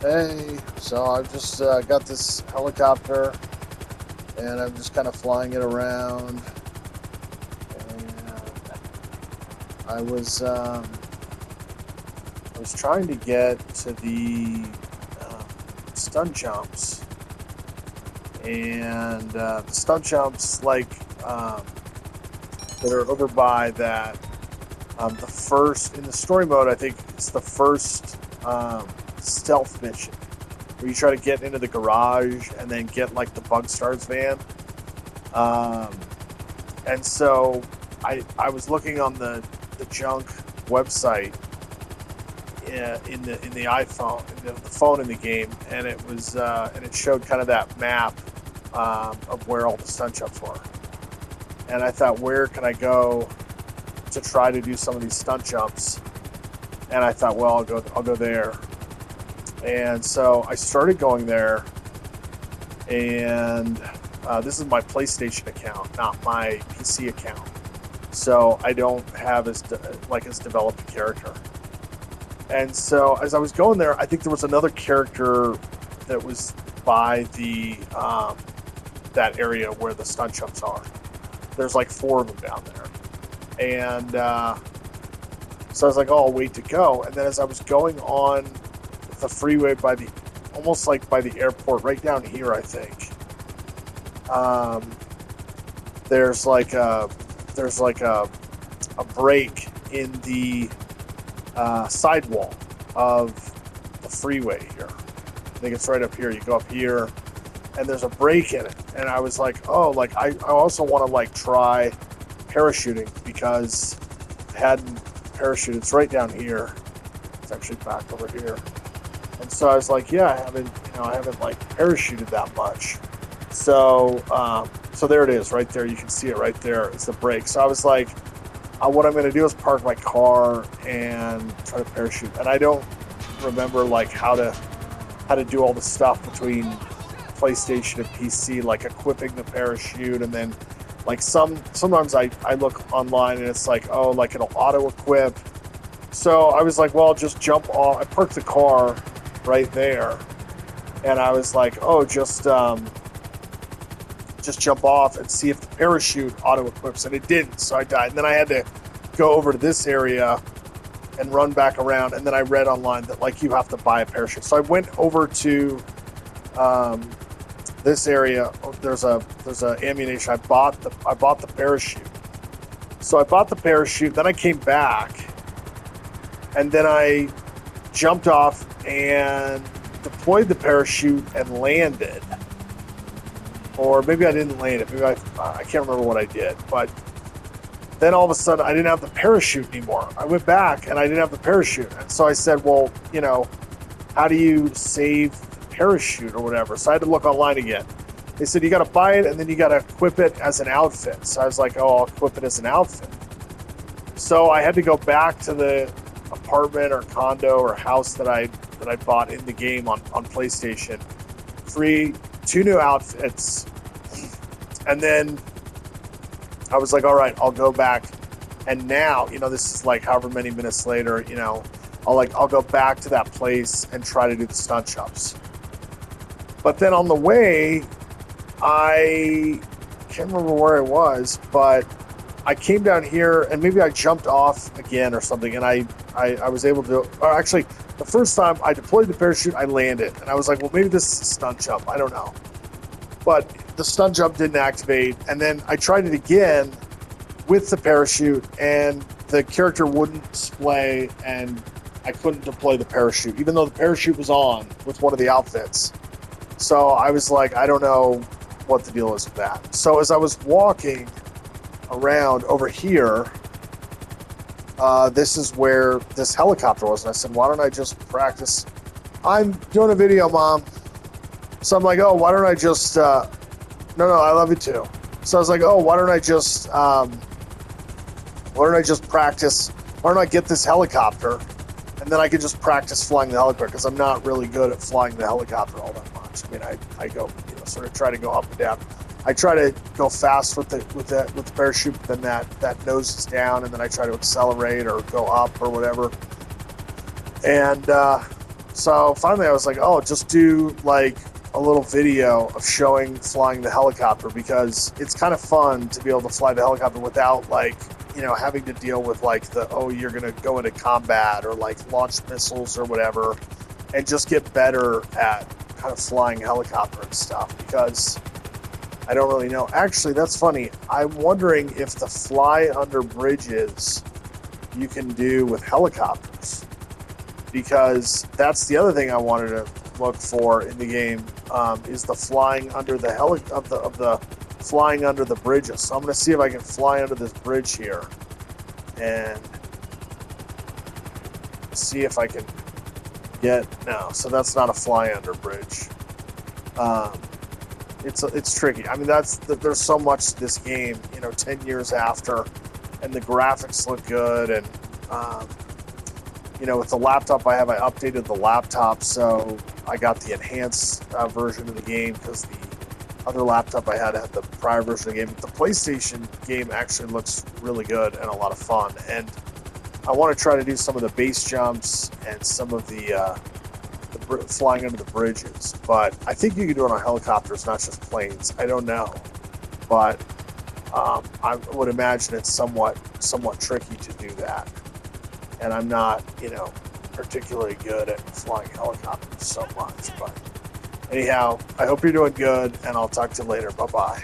Hey, so I've just got this helicopter and I'm just kind of flying it around. And I was trying to get to the um, stunt jumps, and the stunt jumps um, that are over by that the first in the story mode. I think it's the first stealth mission where you try to get into the garage and then get like the Bug Stars van. Um, and so I was looking on the junk website in the iPhone, the phone in the game, and it showed kind of that map of where all the stunt jumps were. And I thought, where can I go to try to do some of these stunt jumps? And I thought, well, I'll go there. And so I started going there, and this is my PlayStation account, not my PC account. So I don't have as developed a character. And so as I was going there, I think there was another character that was by the that area where the stunt jumps are. There's like four of them down there, and so I was like, "Oh, I'll wait to go." And then as I was going on the freeway by the almost like by the airport, right down here, I think. Um, there's like a there's like a break in the sidewall of the freeway here. I think it's right up here. You go up here, and there's a break in it. And I was like, oh, like I also want to like try parachuting because I hadn't parachuted. It's right down here. It's actually back over here. And so I was like, yeah, I haven't like parachuted that much. So there it is, right there. You can see it right there. It's the break. So I was like, what I'm going to do is park my car and try to parachute. And I don't remember like how to do all the stuff between PlayStation and PC, like equipping the parachute, and then like sometimes I look online and it's like, oh, like it'll auto equip. So I was like, well, just jump off. I parked the car right there, and I was like, oh, just jump off and see if the parachute auto equips, and it didn't. So I died, and then I had to go over to this area and run back around. And then I read online that like you have to buy a parachute. So I went over to um, this area. There's a ammunition. I bought the parachute. So I bought the parachute. Then I came back, and then I jumped off and deployed the parachute and landed. Or maybe I didn't land it. Maybe I can't remember what I did. But then all of a sudden, I didn't have the parachute anymore. I went back and I didn't have the parachute. And so I said, well, how do you save the parachute or whatever? So I had to look online again. They said, you got to buy it and then you got to equip it as an outfit. So I was like, oh, I'll equip it as an outfit. So I had to go back to the apartment or condo or house that I bought in the game on PlayStation. Free two new outfits. And then I was like, all right, I'll go back. And now, this is like however many minutes later, I'll go back to that place and try to do the stunt jumps. But then on the way, I can't remember where I was, but I came down here and maybe I jumped off again or something. And I was able to, or actually the first time I deployed the parachute, I landed. And I was like, well, maybe this is a stunt jump. I don't know. But the stunt jump didn't activate. And then I tried it again with the parachute, and the character wouldn't splay, and I couldn't deploy the parachute, even though the parachute was on with one of the outfits. So I was like, I don't know what the deal is with that. So as I was walking around over here, this is where this helicopter was. And I said, why don't I just practice? I'm doing a video, Mom. So I'm like, oh, why don't I just, no, I love you too. So I was like, oh, why don't I just practice? Why don't I get this helicopter? And then I could just practice flying the helicopter, because I'm not really good at flying the helicopter all that much. I mean, I go, sort of try to go up and down. I try to go fast with the parachute, but then that noses down, and then I try to accelerate or go up or whatever. And So finally, I was like, oh, just do like a little video of showing flying the helicopter, because it's kind of fun to be able to fly the helicopter without like, having to deal with like you're going to go into combat or like launch missiles or whatever, and just get better at kind of flying helicopter and stuff, because I don't really know. Actually, that's funny. I'm wondering if the fly under bridges you can do with helicopters, because that's the other thing I wanted to look for in the game, is the flying under the of the flying under the bridges. So I'm going to see if I can fly under this bridge here and see if I can get no. So that's not a fly under bridge. It's tricky. I mean, there's so much to this game, 10 years after, and the graphics look good, and with the laptop I have, I updated the laptop, so I got the enhanced version of the game, because the other laptop I had the prior version of the game. The PlayStation game actually looks really good and a lot of fun, and I want to try to do some of the base jumps and some of the flying under the bridges. But I think you can do it on helicopters, not just planes. I don't know, but I would imagine it's somewhat tricky to do that. And I'm not, particularly good at flying helicopters so much. But anyhow, I hope you're doing good, and I'll talk to you later. Bye-bye.